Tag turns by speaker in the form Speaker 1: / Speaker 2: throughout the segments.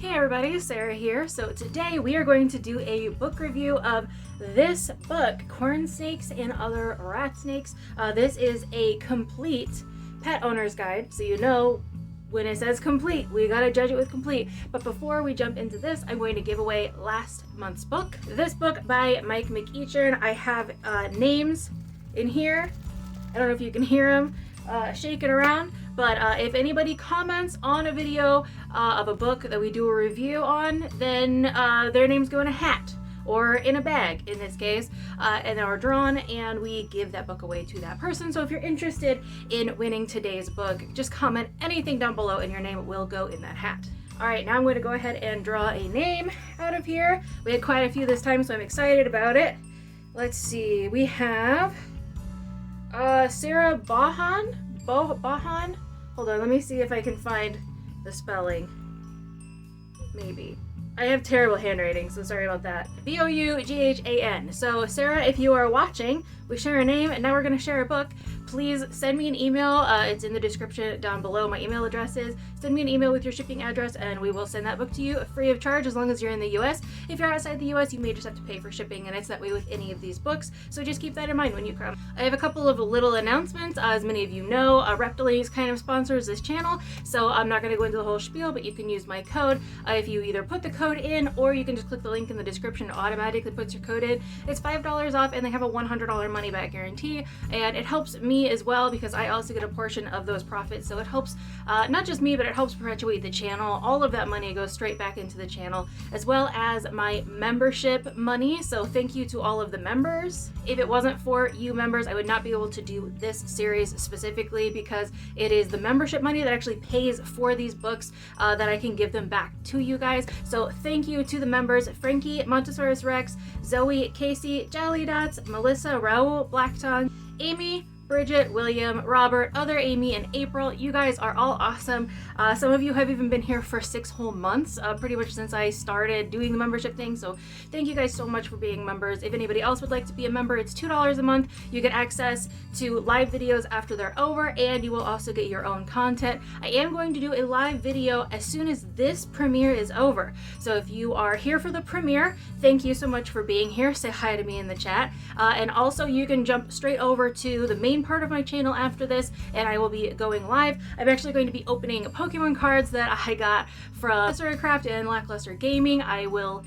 Speaker 1: Hey everybody, Sarah here. So today we are going to do a book review of this book, Corn Snakes and Other Rat Snakes. This is a complete pet owner's guide, so you know when it says complete, we gotta judge it with complete. But before we jump into this, I'm going to give away last month's book. This book by Mike McEachern. I have names in here. I don't know if you can hear them shaking around. But if anybody comments on a video of a book that we do a review on, then their names go in a hat or in a bag in this case, and are drawn, and we give that book away to that person. So if you're interested in winning today's book, just comment anything down below and your name will go in that hat. All right, now I'm going to go ahead and draw a name out of here. We had quite a few this time, so I'm excited about it. Let's see, we have Sarah Bahan. Bahan? Hold on, let me see if I can find the spelling. Maybe. I have terrible handwriting, so sorry about that. B-O-U-G-H-A-N. So Sarah, if you are watching, we share a name and now we're going to share a book. Please send me an email. It's in the description down below. My email address is. Send me an email with your shipping address and we will send that book to you free of charge as long as you're in the US. If you're outside the US, you may just have to pay for shipping, and it's that way with any of these books. So just keep that in mind when you come. I have a couple of little announcements. As many of you know, Reptiles kind of sponsors this channel, so I'm not going to go into the whole spiel, but you can use my code. If you either put the code in or you can just click the link in the description, it automatically puts your code in. It's $5 off and they have a $100 money back guarantee, and it helps me as well because I also get a portion of those profits. So it helps not just me, but it helps perpetuate the channel. All of that money goes straight back into the channel, as well as my membership money. So thank you to all of the members. If it wasn't for you members, I would not be able to do this series specifically, because it is the membership money that actually pays for these books that I can give them back to you guys. So thank you to the members: Frankie, Montesaurus Rex, Zoe, Casey, Jolly Dots, Melissa, Raul, Blacktongue, Amy, Bridget, William, Robert, other Amy, and April. You guys are all awesome. Some of you have even been here for 6 whole months, pretty much since I started doing the membership thing. So thank you guys so much for being members. If anybody else would like to be a member, it's $2 a month. You get access to live videos after they're over, and you will also get your own content. I am going to do a live video as soon as this premiere is over. So if you are here for the premiere, thank you so much for being here. Say hi to me in the chat. And also you can jump straight over to the main part of my channel after this, and I will be going live. I'm actually going to be opening Pokemon cards that I got from Craft and Lackluster Gaming. I will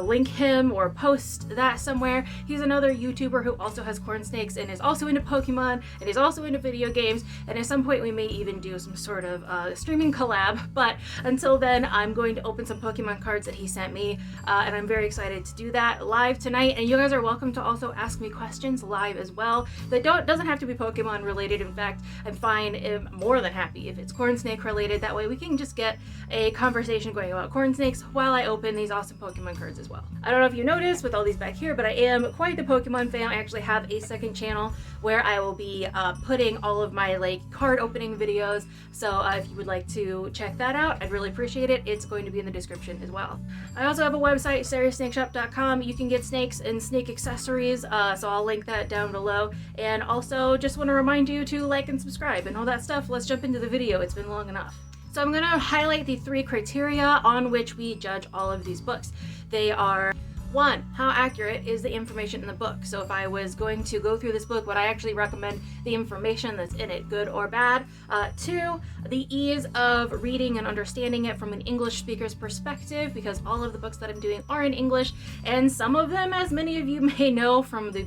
Speaker 1: link him or post that somewhere. He's another YouTuber who also has corn snakes and is also into Pokemon and is also into video games, and at some point we may even do some sort of streaming collab. But until then, I'm going to open some Pokemon cards that he sent me, and I'm very excited to do that live tonight. And you guys are welcome to also ask me questions live as well that doesn't have to be Pokemon related. In fact, I'm fine, more than happy if it's corn snake related. That way we can just get a conversation going about corn snakes while I open these awesome Pokemon cards as well. I don't know if you noticed with all these back here, but I am quite the Pokemon fan. I actually have a second channel where I will be putting all of my card opening videos. So if you would like to check that out, I'd really appreciate it. It's going to be in the description as well. I also have a website, sarahsnakeshop.com. You can get snakes and snake accessories, so I'll link that down below. And also just want to remind you to like and subscribe and all that stuff. Let's jump into the video. It's been long enough. So I'm going to highlight the 3 criteria on which we judge all of these books. They are: 1, how accurate is the information in the book? So if I was going to go through this book, would I actually recommend the information that's in it, good or bad? 2, the ease of reading and understanding it from an English speaker's perspective, because all of the books that I'm doing are in English, and some of them, as many of you may know from the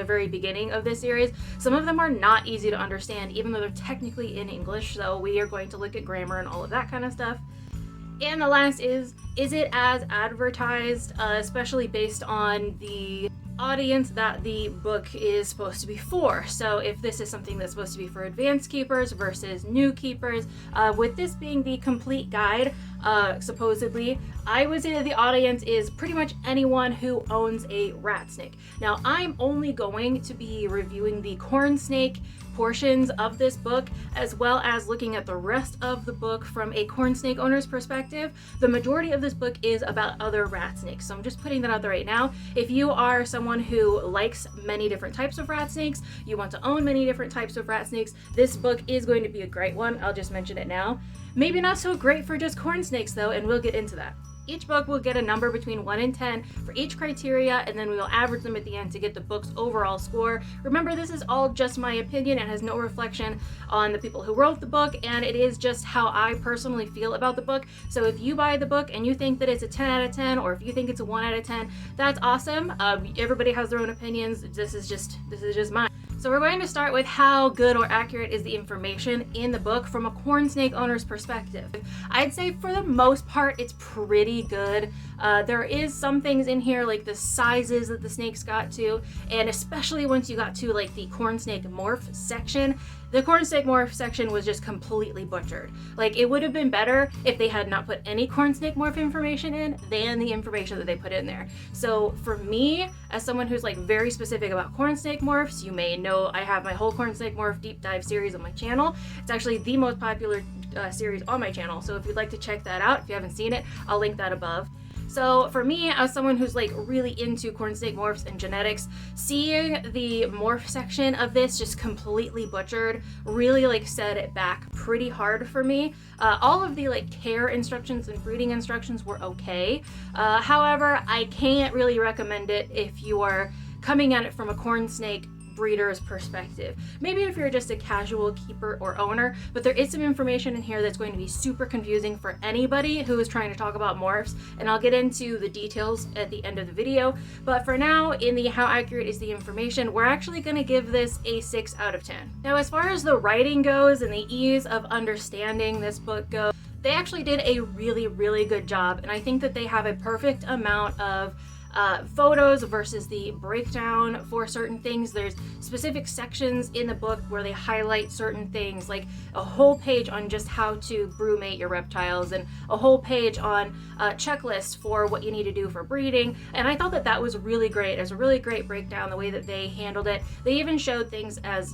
Speaker 1: very beginning of this series, some of them are not easy to understand, even though they're technically in English. So we are going to look at grammar and all of that kind of stuff. And the last is it as advertised, especially based on the audience that the book is supposed to be for? So if this is something that's supposed to be for advanced keepers versus new keepers, with this being the complete guide, supposedly, I would say that the audience is pretty much anyone who owns a rat snake. Now, I'm only going to be reviewing the corn snake portions of this book, as well as looking at the rest of the book from a corn snake owner's perspective. The majority of this book is about other rat snakes, so I'm just putting that out there right now. If you are someone who likes many different types of rat snakes, you want to own many different types of rat snakes, this book is going to be a great one. I'll just mention it now. Maybe not so great for just corn snakes though, and we'll get into that. Each book will get a number between 1 and 10 for each criteria, and then we will average them at the end to get the book's overall score. Remember, this is all just my opinion and has no reflection on the people who wrote the book, and it is just how I personally feel about the book. So if you buy the book and you think that it's a 10 out of 10, or if you think it's a 1 out of 10, that's awesome. Everybody has their own opinions. This is just mine. So we're going to start with how good or accurate is the information in the book from a corn snake owner's perspective. I'd say for the most part, it's pretty good. There is some things in here like the sizes that the snakes got to, and especially once you got to like the corn snake morph section. The corn snake morph section was just completely butchered. Like, it would have been better if they had not put any corn snake morph information in than the information that they put in there. So for me, as someone who's like very specific about corn snake morphs, you may know I have my whole corn snake morph deep dive series on my channel. It's actually the most popular series on my channel. So if you'd like to check that out, if you haven't seen it, I'll link that above. So for me, as someone who's like really into corn snake morphs and genetics, seeing the morph section of this just completely butchered really like set it back pretty hard for me. All of the like care instructions and breeding instructions were okay. However, I can't really recommend it if you are coming at it from a corn snake breeder's perspective. Maybe if you're just a casual keeper or owner, but there is some information in here that's going to be super confusing for anybody who is trying to talk about morphs, and I'll get into the details at the end of the video. But for now, in the how accurate is the information, we're actually going to give this a 6 out of 10. Now, as far as the writing goes and the ease of understanding this book goes, they actually did a really, really good job, and I think that they have a perfect amount of photos versus the breakdown for certain things. There's specific sections in the book where they highlight certain things, like a whole page on just how to brumate your reptiles and a whole page on checklists for what you need to do for breeding. And I thought that that was really great. It was a really great breakdown, the way that they handled it. They even showed things as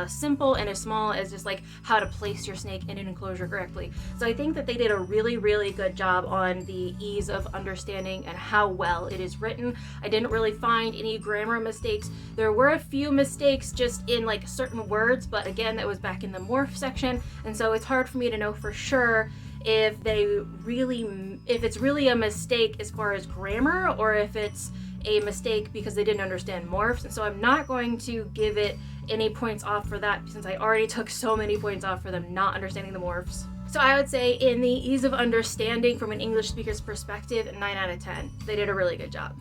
Speaker 1: simple and as small as just like how to place your snake in an enclosure correctly. So I think that they did a really, really good job on the ease of understanding and how well it is written. I didn't really find any grammar mistakes. There were a few mistakes just in like certain words, but again, that was back in the morph section, and so it's hard for me to know for sure if it's really a mistake as far as grammar, or if it's a mistake because they didn't understand morphs. And so I'm not going to give it any points off for that, since I already took so many points off for them not understanding the morphs. So I would say in the ease of understanding from an English speaker's perspective, 9 out of 10. They did a really good job.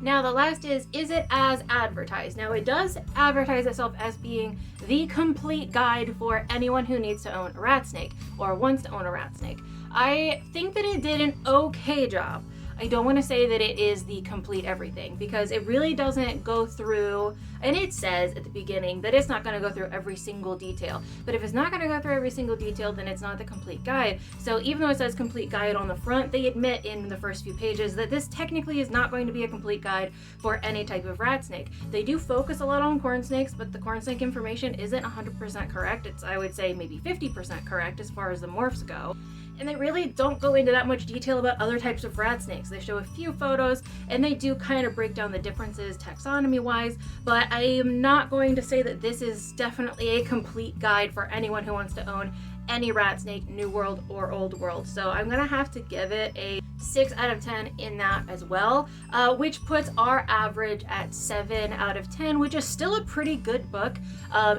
Speaker 1: Now the last is it as advertised? Now it does advertise itself as being the complete guide for anyone who needs to own a rat snake or wants to own a rat snake. I think that it did an okay job. I don't want to say that it is the complete everything, because it really doesn't go through, and it says at the beginning that it's not going to go through every single detail. But if it's not going to go through every single detail, then it's not the complete guide. So even though it says complete guide on the front, they admit in the first few pages that this technically is not going to be a complete guide for any type of rat snake. They do focus a lot on corn snakes, but the corn snake information isn't 100% correct. It's, I would say, maybe 50% correct as far as the morphs go. And they really don't go into that much detail about other types of rat snakes. They show a few photos, and they do kind of break down the differences taxonomy-wise, but I am not going to say that this is definitely a complete guide for anyone who wants to own any rat snake, New World or Old World. So I'm gonna have to give it a 6 out of 10 in that as well, which puts our average at 7 out of 10, which is still a pretty good book.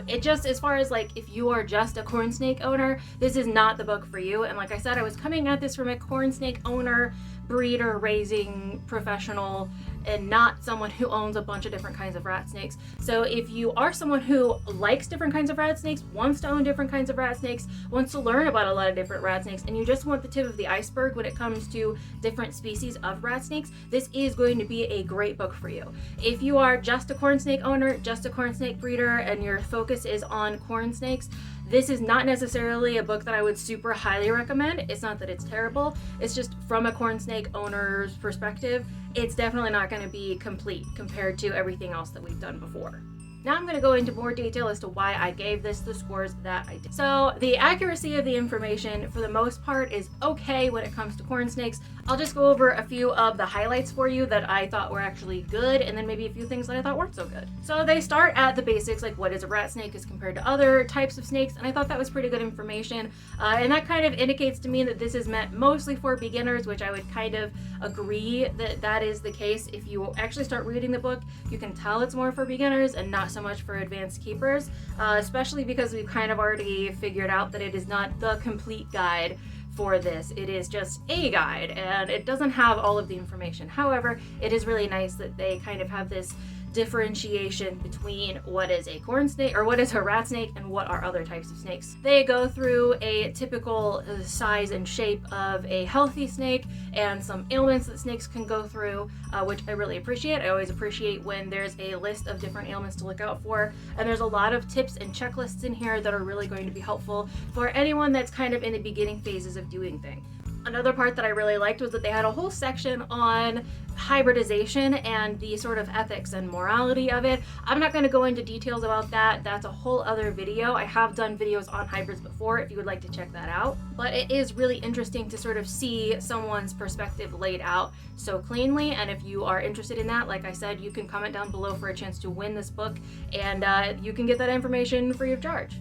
Speaker 1: It just, as far as like if you are just a corn snake owner, this is not the book for you. And like I said, I was coming at this from a corn snake owner, breeder, raising professional, and not someone who owns a bunch of different kinds of rat snakes. So if you are someone who likes different kinds of rat snakes, wants to own different kinds of rat snakes, wants to learn about a lot of different rat snakes, and you just want the tip of the iceberg when it comes to different species of rat snakes, this is going to be a great book for you. If you are just a corn snake owner, just a corn snake breeder, and your focus is on corn snakes, this is not necessarily a book that I would super highly recommend. It's not that it's terrible, it's just from a corn snake owner's perspective, it's definitely not going to be complete compared to everything else that we've done before. Now I'm going to go into more detail as to why I gave this the scores that I did. So the accuracy of the information for the most part is okay when it comes to corn snakes. I'll just go over a few of the highlights for you that I thought were actually good, and then maybe a few things that I thought weren't so good. So they start at the basics, like what is a rat snake as compared to other types of snakes, and I thought that was pretty good information. And that kind of indicates to me that this is meant mostly for beginners, which I would kind of agree that that is the case. If you actually start reading the book, you can tell it's more for beginners and not so much for advanced keepers, especially because we've kind of already figured out that it is not the complete guide for this. It is just a guide, and it doesn't have all of the information. However, it is really nice that they kind of have this differentiation between what is a corn snake or what is a rat snake and what are other types of snakes. They go through a typical size and shape of a healthy snake and some ailments that snakes can go through, which I really appreciate. I always appreciate when there's a list of different ailments to look out for, and there's a lot of tips and checklists in here that are really going to be helpful for anyone that's kind of in the beginning phases of doing things. Another part that I really liked was that they had a whole section on hybridization and the sort of ethics and morality of it. I'm not going to go into details about that. That's a whole other video. I have done videos on hybrids before if you would like to check that out. But it is really interesting to sort of see someone's perspective laid out so cleanly. And if you are interested in that, like I said, you can comment down below for a chance to win this book, and you can get that information free of charge.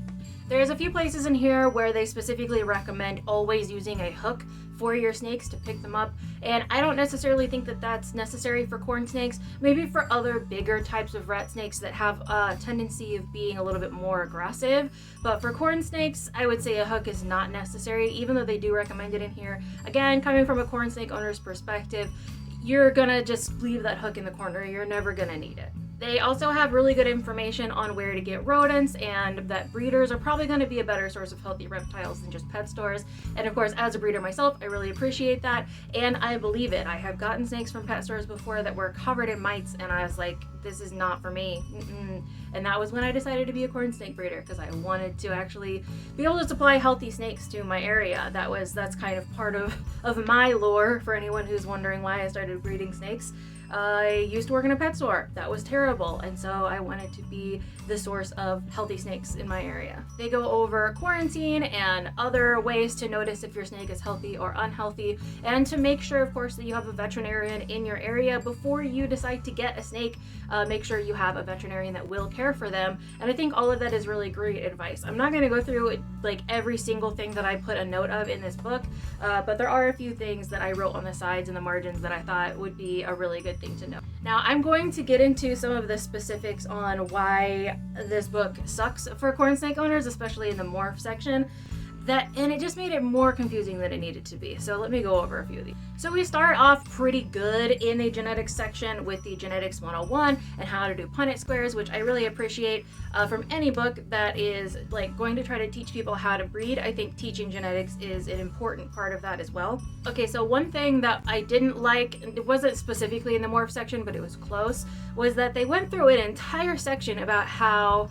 Speaker 1: There's a few places in here where they specifically recommend always using a hook for your snakes to pick them up, and I don't necessarily think that that's necessary for corn snakes. Maybe for other bigger types of rat snakes that have a tendency of being a little bit more aggressive, but for corn snakes I would say a hook is not necessary, even though they do recommend it in here. Again, coming from a corn snake owner's perspective, you're gonna just leave that hook in the corner. You're never gonna need it. They also have really good information on where to get rodents, and that breeders are probably going to be a better source of healthy reptiles than just pet stores. And of course, as a breeder myself, I really appreciate that, and I believe it. I have gotten snakes from pet stores before that were covered in mites, and I was like, this is not for me. And that was when I decided to be a corn snake breeder, because I wanted to actually be able to supply healthy snakes to my area. That's kind of part of my lore for anyone who's wondering why I started breeding snakes. I used to work in a pet store. That was terrible, and so I wanted to be the source of healthy snakes in my area. They go over quarantine and other ways to notice if your snake is healthy or unhealthy, and to make sure, of course, that you have a veterinarian in your area before you decide to get a snake. Make sure you have a veterinarian that will care for them, and I think all of that is really great advice. I'm not going to go through like every single thing that I put a note of in this book, but there are a few things that I wrote on the sides and the margins that I thought would be a really good thing to know. Now I'm going to get into some of the specifics on why this book sucks for corn snake owners, especially in the morph section. And it just made it more confusing than it needed to be. So let me go over a few of these. So we start off pretty good in the genetics section with the genetics 101 and how to do Punnett squares, which I really appreciate from any book that is like going to try to teach people how to breed. I think teaching genetics is an important part of that as well. Okay, so one thing that I didn't like, it wasn't specifically in the morph section, but it was close, was that they went through an entire section about how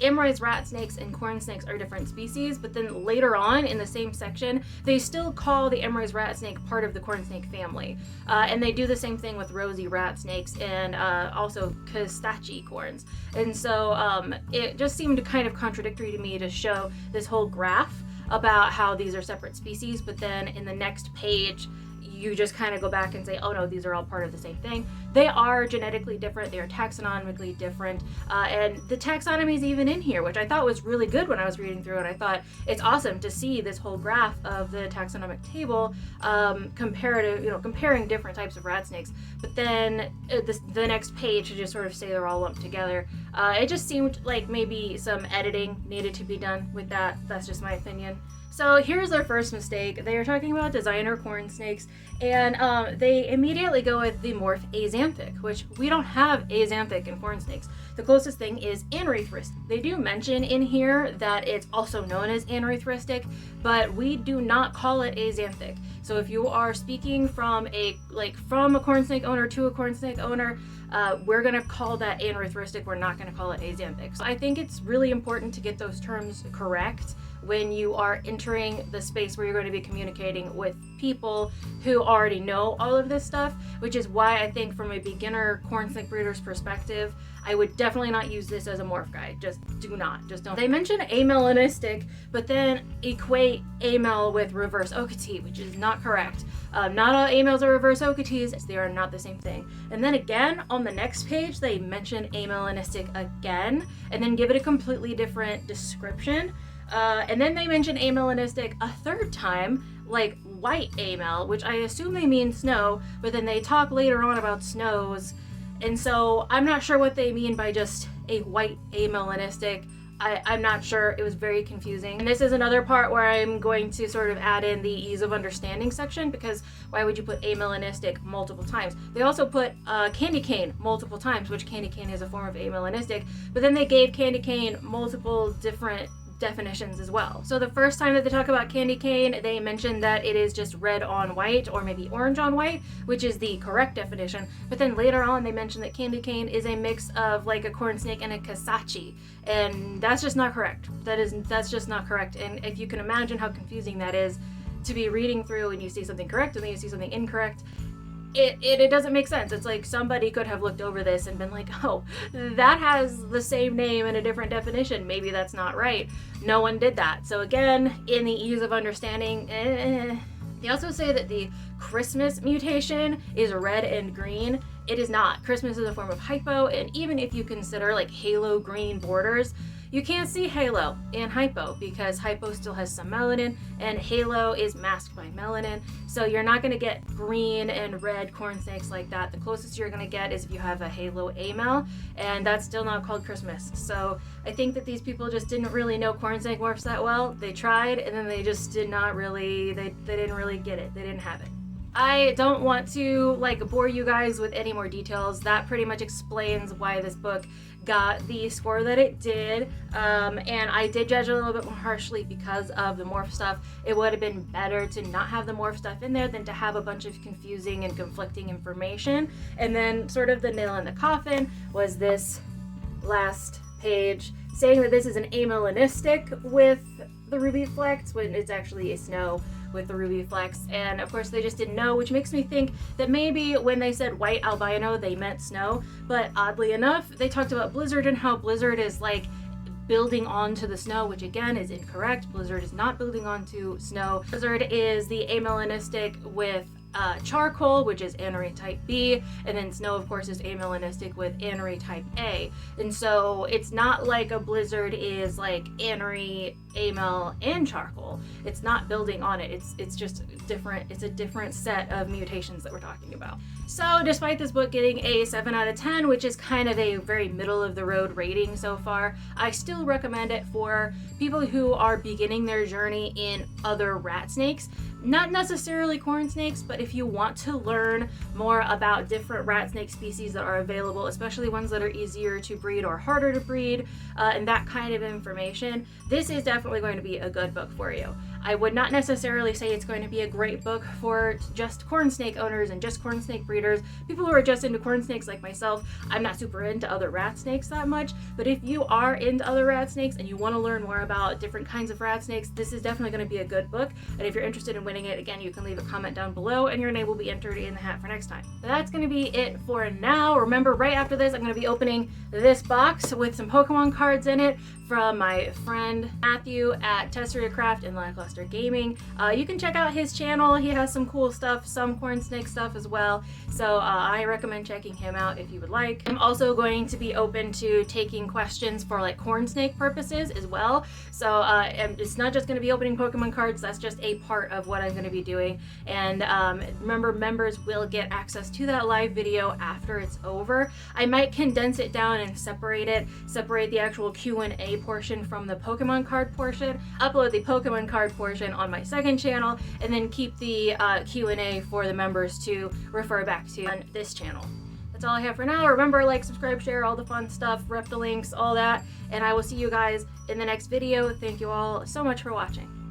Speaker 1: Emery's rat snakes and corn snakes are different species, but then later on in the same section, they still call the Emery's rat snake part of the corn snake family. And they do the same thing with rosy rat snakes and also Kostachy corns. And so it just seemed kind of contradictory to me to show this whole graph about how these are separate species, but then in the next page, you just kind of go back and say, oh no, these are all part of the same thing. They are genetically different, they are taxonomically different, and the taxonomy is even in here, which I thought was really good when I was reading through it. I thought it's awesome to see this whole graph of the taxonomic table comparing different types of rat snakes, but then the next page to just sort of say they're all lumped together. It just seemed like maybe some editing needed to be done with that. That's just my opinion. So here's their first mistake. They are talking about designer corn snakes, and they immediately go with the morph axanthic, which we don't have axanthic in corn snakes. The closest thing is anerythristic. They do mention in here that it's also known as anerythristic, but we do not call it axanthic. So if you are speaking from a corn snake owner to a corn snake owner, we're going to call that anerythristic. We're not going to call it axanthic. So I think it's really important to get those terms correct when you are entering the space where you're going to be communicating with people who already know all of this stuff, which is why I think from a beginner corn snake breeder's perspective, I would definitely not use this as a morph guide. Just do not. Just don't. They mention amelanistic, but then equate amel with reverse Okatee, which is not correct. Not all amels are reverse Okatees. They are not the same thing. And then again, on the next page, they mention amelanistic again, and then give it a completely different description. And then they mention amelanistic a third time, like white amel, which I assume they mean snow, but then they talk later on about snows. And so I'm not sure what they mean by just a white amelanistic. I'm not sure. It was very confusing. And this is another part where I'm going to sort of add in the ease of understanding section, because why would you put amelanistic multiple times? They also put candy cane multiple times, which candy cane is a form of amelanistic, but then they gave candy cane multiple different definitions as well. So the first time that they talk about candy cane, they mention that it is just red on white, or maybe orange on white, which is the correct definition. But then later on, they mention that candy cane is a mix of like a corn snake and a kasachi, and that's just not correct. That's just not correct. And if you can imagine how confusing that is to be reading through and you see something correct and then you see something incorrect, it doesn't make sense. It's like somebody could have looked over this and been like, oh, that has the same name and a different definition. Maybe that's not right. No one did that. So again, in the ease of understanding, They also say that the Christmas mutation is red and green. It is not. Christmas is a form of hypo, and even if you consider like halo green borders, you can't see halo in hypo because hypo still has some melanin and halo is masked by melanin. So you're not going to get green and red corn snakes like that. The closest you're going to get is if you have a halo amel, and that's still not called Christmas. So I think that these people just didn't really know corn snake morphs that well. They tried, and then they just did not really, they didn't really get it. They didn't have it. I don't want to bore you guys with any more details. That pretty much explains why this book got the score that it did, and I did judge a little bit more harshly because of the morph stuff. It would have been better to not have the morph stuff in there than to have a bunch of confusing and conflicting information. And then sort of the nail in the coffin was this last page saying that this is an amelanistic with the ruby flecks when it's actually a snow with the ruby flecks. And of course they just didn't know, which makes me think that maybe when they said white albino they meant snow, but oddly enough they talked about blizzard and how blizzard is like building onto the snow, which again is incorrect. Blizzard is not building onto snow. Blizzard is the amelanistic with charcoal, which is anery type B, and then snow of course is amelanistic with anery type A. And so it's not like a blizzard is like anery, amel, and charcoal. It's not building on it. It's just different. It's a different set of mutations that we're talking about. So despite this book getting a 7 out of 10, which is kind of a very middle of the road rating so far, I still recommend it for people who are beginning their journey in other rat snakes. Not necessarily corn snakes, but if you want to learn more about different rat snake species that are available, especially ones that are easier to breed or harder to breed, and that kind of information, this is definitely going to be a good book for you. I would not necessarily say it's going to be a great book for just corn snake owners and just corn snake breeders, people who are just into corn snakes like myself. I'm not super into other rat snakes that much, but if you are into other rat snakes and you want to learn more about different kinds of rat snakes, this is definitely going to be a good book. And if you're interested in winning it, again, you can leave a comment down below and your name will be entered in the hat for next time. But that's going to be it for now. Remember, right after this, I'm going to be opening this box with some Pokemon cards in it from my friend Matthew at Tesseria Craft and Lackluster Gaming. You can check out his channel. He has some cool stuff, some corn snake stuff as well. So I recommend checking him out if you would like. I'm also going to be open to taking questions for like corn snake purposes as well. So it's not just going to be opening Pokemon cards. That's just a part of what I'm going to be doing. And remember, members will get access to that live video after it's over. I might condense it down and separate the actual Q&A portion from the Pokemon card portion, upload the Pokemon card portion on my second channel, and then keep the Q&A for the members to refer back to on this channel. That's all I have for now. Remember, like, subscribe, share, all the fun stuff, rep the links, all that, and I will see you guys in the next video. Thank you all so much for watching.